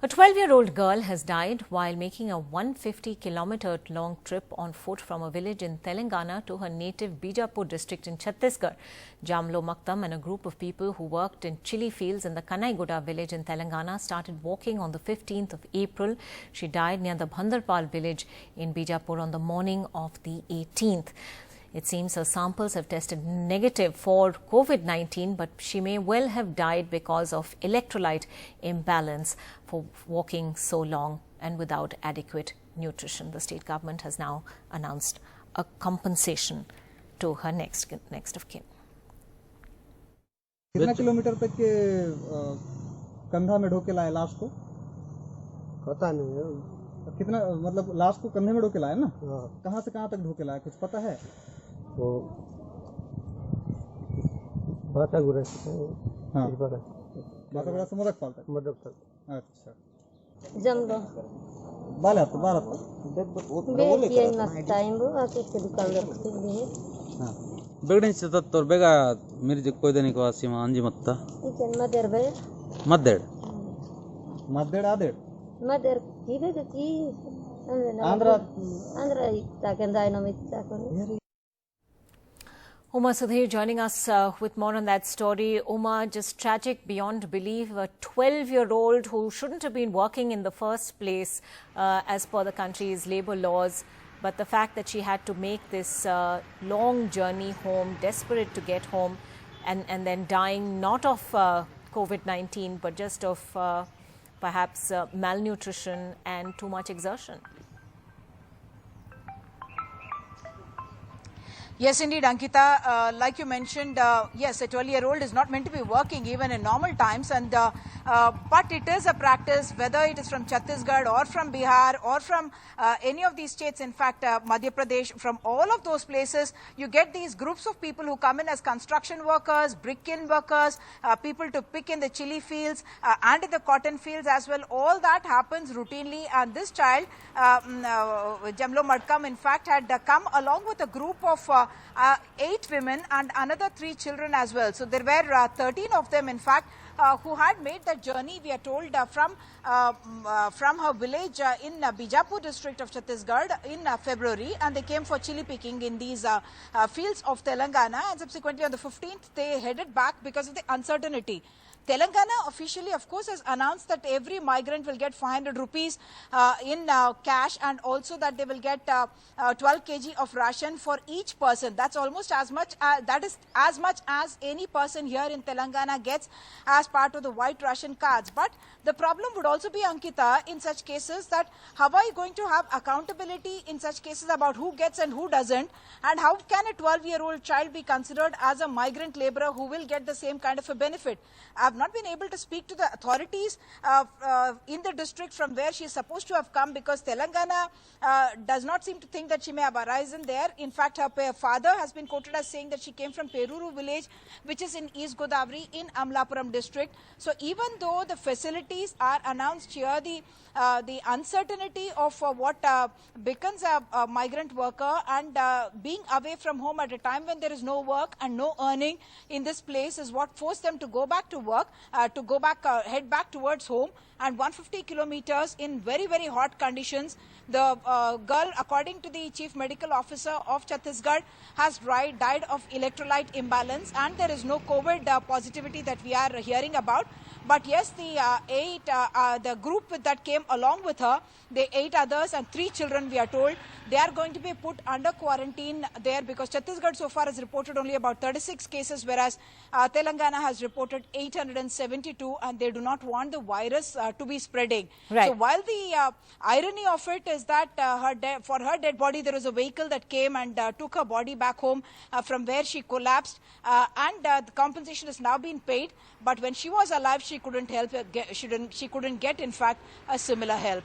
A 12-year-old girl has died while making a 150-kilometer-long trip on foot from a village in Telangana to her native Bijapur district in Chhattisgarh. Jamlo Maktam and a group of people who worked in chili fields in the Kanaiguda village in Telangana started walking on the 15th of April. She died near the Bhandarpal village in Bijapur on the morning of the 18th. It seems her samples have tested negative for COVID-19, but she may well have died because of electrolyte imbalance for walking so long and without adequate nutrition. The state government has now announced a compensation to her next of kin. कितना kilometre तक के कंधा में ढोके लाए लाश को? पता नहीं है। कितना मतलब लाश को कंधे में ढोके लाए ना? कहाँ से कहाँ तक ढोके लाए कुछ पता है? वो बाता गुरा हाँ बाता गुरा से मदक पालता है मदक तक अच्छा जमलो बात बेटिया ना टाइम वो आके के दुकान रखते हैं हाँ बेगड़े से तोर बेगा मेरी जो कोई देने को आसीमा अंजी मत्ता इकन मदर बे मद्देड़ आदेड़ मदर की बे की आंध्रा ताकन डायनामिक ताकन Uma Sudhir joining us with more on that story. Uma, just tragic beyond belief. A 12-year-old who shouldn't have been working in the first place as per the country's labour laws. But the fact that she had to make this long journey home, desperate to get home, and then dying not of COVID-19, but just of perhaps malnutrition and too much exertion. Yes, indeed, Ankita. Like you mentioned, yes, a 12-year-old is not meant to be working even in normal times, and but it is a practice, whether it is from Chhattisgarh or from Bihar or from any of these states, in fact, Madhya Pradesh, from all of those places, you get these groups of people who come in as construction workers, brick kiln workers, people to pick in the chili fields and in the cotton fields as well. All that happens routinely, and this child, Jamlo Maktam, in fact, had come along with a group of 8 women and another 3 children as well. So there were 13 of them, in fact, who had made that journey, we are told, from her village in Bijapur district of Chhattisgarh in February, and they came for chili picking in these fields of Telangana, and subsequently on the 15th they headed back because of the uncertainty. Telangana officially, of course, has announced that every migrant will get 500 rupees in cash, and also that they will get 12 kg of ration for each person. That's almost as much, that is as much as any person here in Telangana gets as part of the white ration cards. But the problem would also be, Ankita, in such cases, that how are you going to have accountability in such cases about who gets and who doesn't, and how can a 12-year-old child be considered as a migrant labourer who will get the same kind of a benefit? I've not been able to speak to the authorities in the district from where she is supposed to have come, because Telangana does not seem to think that she may have arisen there. In fact, her father has been quoted as saying that she came from Peruru village, which is in East Godavari in Amlapuram district. So even though the facilities are announced here, the uncertainty of what becomes a migrant worker and being away from home at a time when there is no work and no earning in this place is what forced them to go back to work, head back towards home, and 150 kilometers in very, very hot conditions. The girl, according to the Chief Medical Officer of Chhattisgarh, has died of electrolyte imbalance, and there is no COVID positivity that we are hearing about. But yes, the group that came along with her, the 8 others and 3 children, we are told, they are going to be put under quarantine there, because Chhattisgarh so far has reported only about 36 cases, whereas Telangana has reported 872, and they do not want the virus to be spreading. Right. So while the irony of it is that for her dead body, there was a vehicle that came and took her body back home from where she collapsed, and the compensation has now been paid. But when she was alive, she couldn't help. She couldn't get, in fact, a similar help.